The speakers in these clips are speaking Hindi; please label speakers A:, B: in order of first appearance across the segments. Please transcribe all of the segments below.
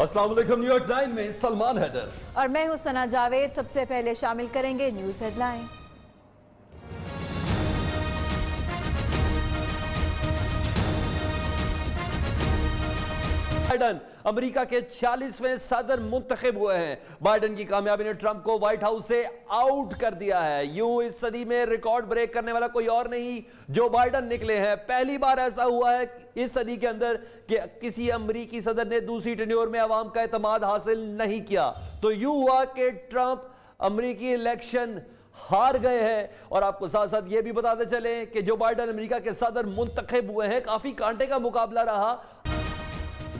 A: अस्सलाम वालेकुम। न्यूयॉर्क 9 में सलमान हैदर
B: और मैं हूं सना जावेद। सबसे पहले शामिल करेंगे न्यूज हेडलाइन।
A: बाइडन अमेरिका के 46वें सदर मुंतखब हुए हैं। बाइडन की कामयाबी ने ट्रंप को व्हाइट हाउस से आउट कर दिया है। यूं इस सदी में रिकॉर्ड ब्रेक करने वाला कोई और नहीं, जो बाइडन निकले हैं। पहली बार ऐसा हुआ है इस सदी के अंदर कि किसी अमेरिकी सदर ने दूसरी टेन्योर में अवाम का एतमाद हासिल नहीं किया। तो यूं हुआ कि ट्रंप अमेरिकी इलेक्शन हार गए हैं। और आपको साथ साथ यह भी बताते चले कि जो बाइडन अमेरिका के सदर मुंतखब हुए हैं, काफी कांटे का मुकाबला रहा।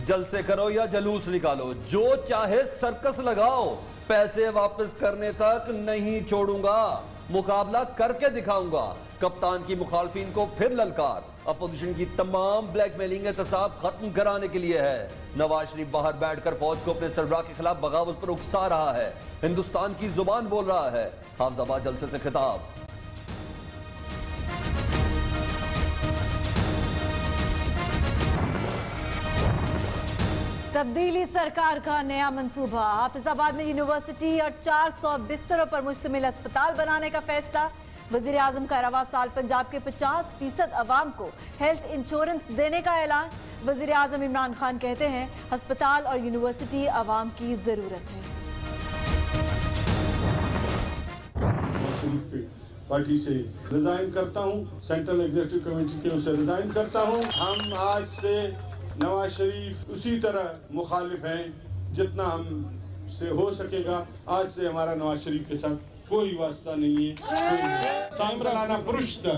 A: जलसे करो या जलूस निकालो, जो चाहे सर्कस लगाओ, पैसे वापस करने तक नहीं छोड़ूंगा, मुकाबला करके दिखाऊंगा। कप्तान की मुखालफिन को फिर ललकार। अपोजिशन की तमाम ब्लैकमेलिंग एहतसाब खत्म कराने के लिए है। नवाज शरीफ बाहर बैठकर फौज को अपने सरबराह के खिलाफ बगावत पर उकसा रहा है। हिंदुस्तान की जुबान बोल रहा है। हाफिजाबाद जलसे से खिताब।
B: तब्दीली सरकार का नया मंसूबा। हाफिजाबाद में यूनिवर्सिटी और 400 बिस्तरों पर मुश्तमिल अस्पताल बनाने का फैसला। वजीर आजम का रवा साल पंजाब के 50% अवाम को हेल्थ इंश्योरेंस देने का ऐलान। वजीर आजम इमरान खान कहते हैं अस्पताल और यूनिवर्सिटी अवाम की जरूरत है।
C: पार्टी से रिजाइन करता हूं, सेंट्रल एग्जीक्यूटिव कमेटी के से रिजाइन करता हूं। हम आज से नवाज शरीफ उसी तरह मुखालिफ हैं जितना हम से हो सकेगा। आज से हमारा नवाज शरीफ के साथ कोई वास्ता नहीं है। सामराना पुरुष था।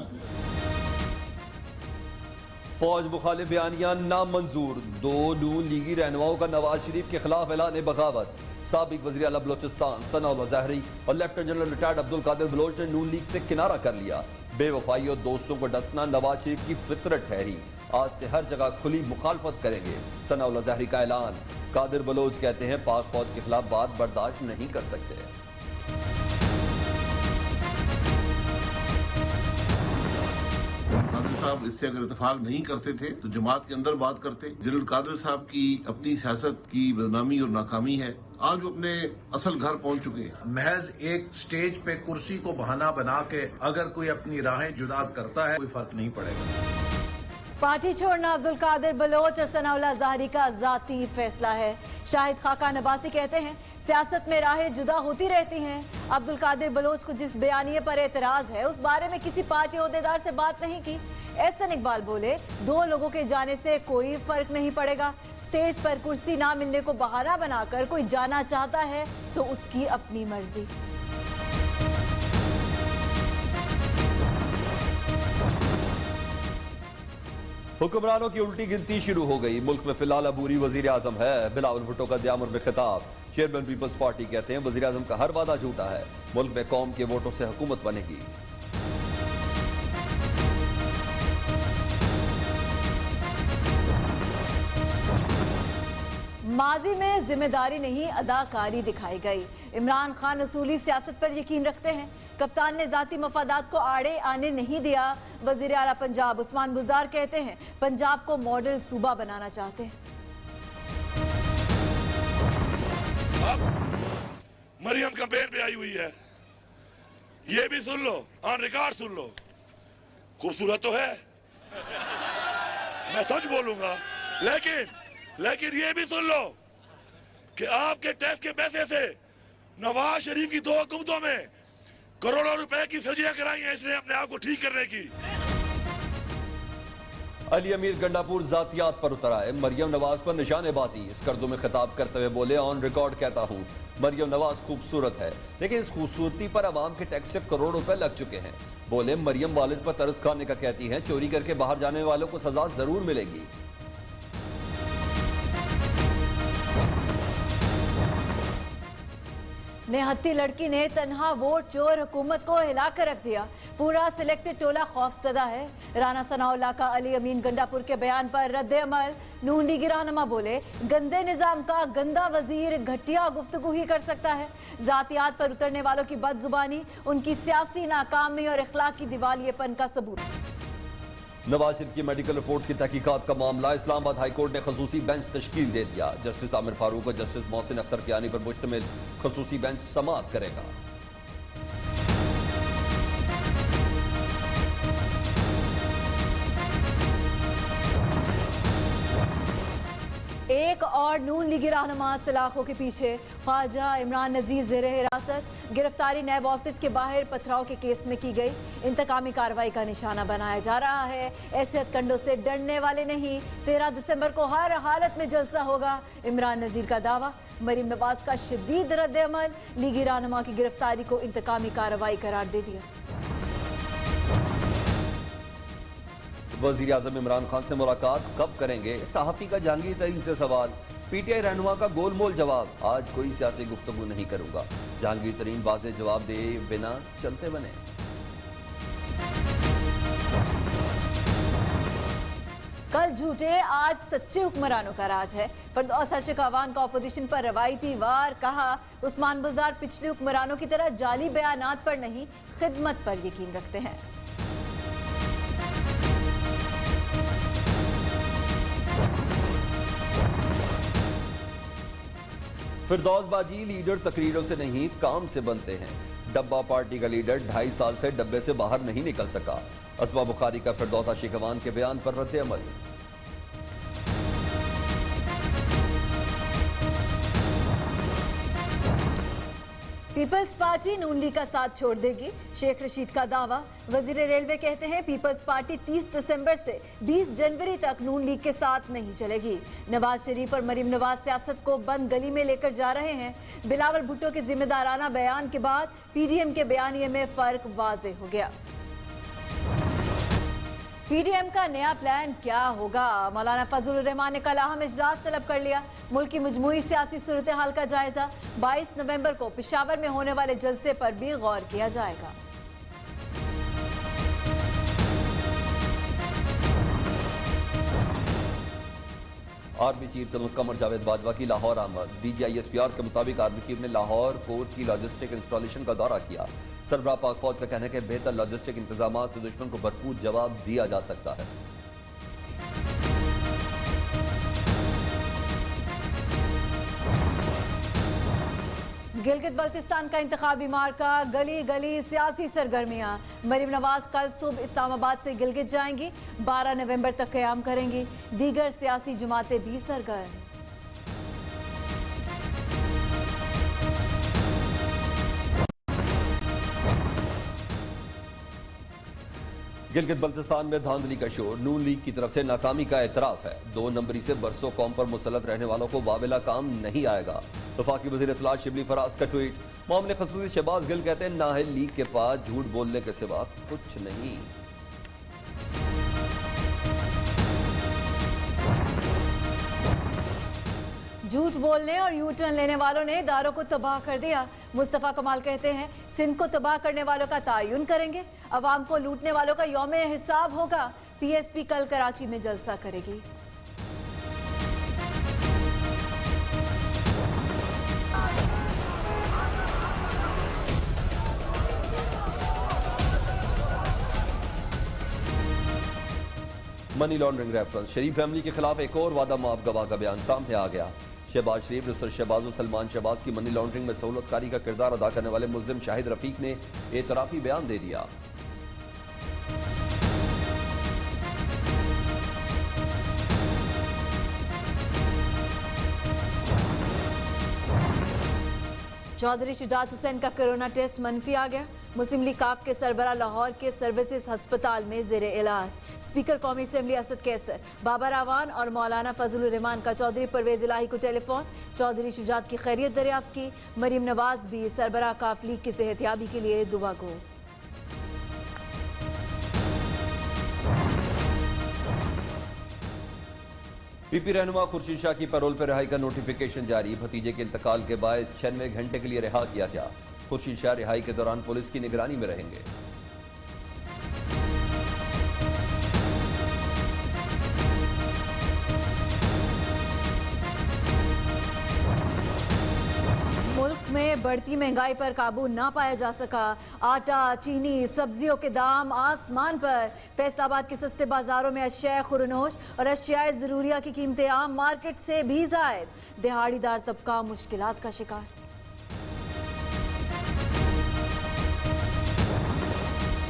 A: फौज मुखालिफ बयानिया नामंजूर। 2 नून लीगी रहनुमाओं का नवाज शरीफ के खिलाफ ऐलान बगावत। साबिक वज़ीर आला बलोचिस्तान सनाउल्लाह ज़ाहरी और lieutenant general retired Abdul Qadir Baloch ने नून लीग से किनारा कर लिया। बेवफाई और दोस्तों को डसना नवाज शरीफ की फितरत ठहरी। आज से हर जगह खुली मुखालफत करेंगे, सनाउल्लाह ज़ाहरी का ऐलान। कादिर बलोच कहते हैं पाक फौज के खिलाफ बात बर्दाश्त नहीं कर सकते।
D: कादिर साहब इससे अगर इत्तेफाक नहीं करते थे तो जमात के अंदर बात करते। जनरल कादिर साहब की अपनी सियासत की बदनामी और नाकामी है। आज वो अपने असल घर पहुंच चुके हैं।
E: महज एक स्टेज पे कुर्सी को बहाना बना के अगर कोई अपनी राहें जुदा करता है, कोई फर्क नहीं पड़ेगा।
B: पार्टी छोड़ना अब्दुल कादिर बलोच और सनाउल्लाह ज़ाहरी का जाती फैसला है। शाहिद खाका नबासी कहते हैं सियासत में राहें जुदा होती रहती हैं। अब्दुल कादिर बलोच को जिस बयानिए पर एतराज है उस बारे में किसी पार्टी ओहदेदार से बात नहीं की। एहसन इकबाल बोले 2 लोगों के जाने से कोई फर्क नहीं पड़ेगा। स्टेज पर कुर्सी ना मिलने को बहाना बनाकर कोई जाना चाहता है तो उसकी अपनी मर्जी।
A: हुक्मरानों की उल्टी गिनती शुरू हो गई। मुल्क में फिलहाल अबूरी वजीर आजम है। बिलावल भुट्टो का दयामुर में खिताब। चेयरमैन पीपल्स पार्टी कहते हैं वजीर आजम का हर वादा झूठा है। मुल्क में कौम के वोटों से हुकूमत बनेगी।
B: माजी में जिम्मेदारी नहीं अदाकारी दिखाई गई। इमरान खान असूली सियासत पर यकीन रखते हैं। कप्तान ने जाती मफादात को आड़े आने नहीं दिया। वजीर आला पंजाब उस्मान बुज़दार कहते हैं पंजाब को मॉडल सूबा बनाना चाहते हैं।
F: मरियम कैंपेन पे आई हुई है, ये भी सुन लो, ऑन रिकॉर्ड सुन लो। खूबसूरत तो है, मैं सच बोलूंगा, लेकिन ये भी सुन लो कि आपके टैक्स के पैसे से नवाज शरीफ की 2 हुकूमतों में करोड़ों रुपए की सर्जरियां कराई हैं इसने अपने आप को ठीक करने की।
A: अली अमीर गंडापुर जातियात पर उतर आए। मरियम नवाज पर निशानेबाजी। स्कर्दों में खिताब करते हुए बोले ऑन रिकॉर्ड कहता हूं मरियम नवाज खूबसूरत है, लेकिन इस खूबसूरती पर अवाम के टैक्स से करोड़ रुपए लग चुके हैं। बोले मरियम वालिद पर तरस खाने का कहती है, चोरी करके बाहर जाने वालों को सजा जरूर मिलेगी।
B: नेहत्ती लड़की ने तन्हा वोट चोर हुकूमत को हिला कर रख दिया। पूरा सिलेक्टेड टोला खौफजदा है। राना सनाउल्लाह का अली अमीन गंडापुर के बयान पर रद्द अमल। नून लीगी रहनुमा बोले गंदे निजाम का गंदा वजीर घटिया गुफ्तगू ही कर सकता है। जातियात पर उतरने वालों की बदजुबानी उनकी सियासी नाकामी और इखलाकी दिवालियेपन का सबूत।
A: नवाज शरीफ की मेडिकल रिपोर्ट्स की तहकीकात का मामला, इस्लामाबाद हाईकोर्ट ने खसूसी बेंच तश्कील दे दिया। जस्टिस आमिर फारूक और जस्टिस मोहसिन अख्तर कियानी पर मुश्तमिल खसूसी बेंच समाअत करेगा।
B: एक और नून लीगी रहनुमा सलाखों के पीछे, ख्वाजा इमरान नजीर जेर हिरासत। गिरफ्तारी नैब ऑफिस के बाहर पथराव के केस में की गई। इंतकामी कार्रवाई का निशाना बनाया जा रहा है। ऐसे हथकंडों से डरने वाले नहीं। 13 दिसंबर को हर हालत में जलसा होगा, इमरान नजीर का दावा। मरीम नवाज का शदीद रद्द-ए-अमल, लीगी रहनुमा की गिरफ्तारी को इंतकामी कार्रवाई करार दे दिया।
A: वजीर आजम इमरान खान से मुलाकात कब करेंगे? सहाफी का जहांगीर तरीन से सवाल। पीटीआई रहनुमा का गोलमोल जवाब, आज कोई सियासी गुफ्तगू नहीं करूंगा। जहांगीर तरीन वाज़ेह जवाब दे बिना चलते बने।
B: कल झूठे, आज सच्चे हुक्मरानों का राज है। फरदौसा शिकावान का अपोजिशन पर रवायती वार, कहा उस्मान बुज़दार पिछले हुक्मरानों की तरह जाली बयानात पर नहीं, खिदमत पर यकीन रखते हैं।
A: फिरदौस बाजी, लीडर तकरीरों से नहीं काम से बनते हैं। डब्बा पार्टी का लीडर 2.5 साल से डब्बे से बाहर नहीं निकल सका। असमा बुखारी का फिरदौसा शिकवान के बयान पर रद्द-ए-अमल।
B: पीपल्स पार्टी नून लीग का साथ छोड़ देगी, शेख रशीद का दावा। वजीर रेलवे कहते हैं पीपल्स पार्टी 30 दिसंबर से 20 जनवरी तक नून लीग के साथ नहीं चलेगी। नवाज शरीफ और मरीम नवाज सियासत को बंद गली में लेकर जा रहे हैं। बिलावल भुट्टो के जिम्मेदाराना बयान के बाद पीडीएम के बयानिए में फर्क वाज़ेह हो गया। पीडीएम का नया प्लान क्या होगा? मौलाना फजलुर रहमान ने कल अहम इजलास तलब कर लिया। मुल्क की मजमूई सियासी सूरत हाल का जायजा। 22 नवंबर को पेशावर में होने वाले जलसे पर भी गौर किया जाएगा।
A: Army chief general Qamar Javed Bajwa की लाहौर आमद। DGISPR के मुताबिक आर्मी चीफ ने लाहौर कोर्ट की लॉजिस्टिक इंस्टॉलेशन का दौरा किया। सरबराह पाक फौज का कहना है कि बेहतर लॉजिस्टिक इंतजाम से दुश्मन को भरपूर जवाब दिया जा सकता है।
B: गिलगित बल्तिस्तान का इंतखाबी मार्का, गली गली सियासी सरगर्मियां। मरीम नवाज कल सुबह इस्लामाबाद से गिलगित जाएंगी, 12 नवंबर तक क़याम करेंगी। दीगर सियासी जमातें भी सरगर्म।
A: गिलगित बल्तिस्तान में धांधली का शोर, नून लीग की तरफ से नाकामी का एतराफ है। 2 नंबरी से बरसों कौम पर मुसल्लत रहने वालों को वावेला काम नहीं आएगा। वफाकी वज़ीर इत्तलात शिबली फराज का ट्वीट। मामले खसूसी शहबाज गिल कहते हैं नाहल लीग के पास झूठ बोलने के सिवा कुछ नहीं।
B: झूठ बोलने और यू टर्न लेने वालों ने इदारों को तबाह कर दिया। मुस्तफ़ा कमाल कहते हैं सिंध को तबाह करने वालों का तायुन करेंगे, अवाम को लूटने वालों का यौमे हिसाब होगा। PSP कल कराची में जलसा करेगी।
A: मनी लॉन्ड्रिंग रेफरेंस, शरीफ फैमिली के खिलाफ एक और वादा माफ गवाह का बयान सामने आ गया। शहबाज शरीफ, नुसरत शहबाज और सलमान शहबाज की मनी लॉन्ड्रिंग में सहूलतकारी का किरदार अदा करने वाले मुल्जिम शाहिद रफीक ने एतराफी बयान दे दिया।
B: चौधरी शुजात हुसैन का कोरोना टेस्ट मनफी आ गया। मुस्लिम लीग काफ के सरबरा लाहौर के सर्विसेज अस्पताल में जेर इलाज। स्पीकर कौमी असेंबली असद कैसर, बाबर आवान और मौलाना फजलुर रहमान का चौधरी परवेज इलाही को टेलीफोन। चौधरी शुजात की खैरियत दरियाफ्त की। मरीम नवाज भी सरबरा काफ लीग की सेहतियाबी के लिए दुआ गो।
A: PP रहनुमा खुर्शीद शाह की पैरोल पर रिहाई का नोटिफिकेशन जारी। भतीजे के इंतकाल के बाद 96 घंटे के लिए रिहा किया गया। खुर्शीद शाह रिहाई के दौरान पुलिस की निगरानी में रहेंगे।
B: मुल्क में में बढ़ती महंगाई पर काबू ना पाया जा सका। आटा, चीनी, सब्जियों के दाम आसमान पर। फैसलाबाद के सस्ते बाजारों में अशिया खुरनोश और अशिया जरूरिया की कीमतें आम मार्केट से भी जायद। दिहाड़ीदार तबका मुश्किलात का शिकार।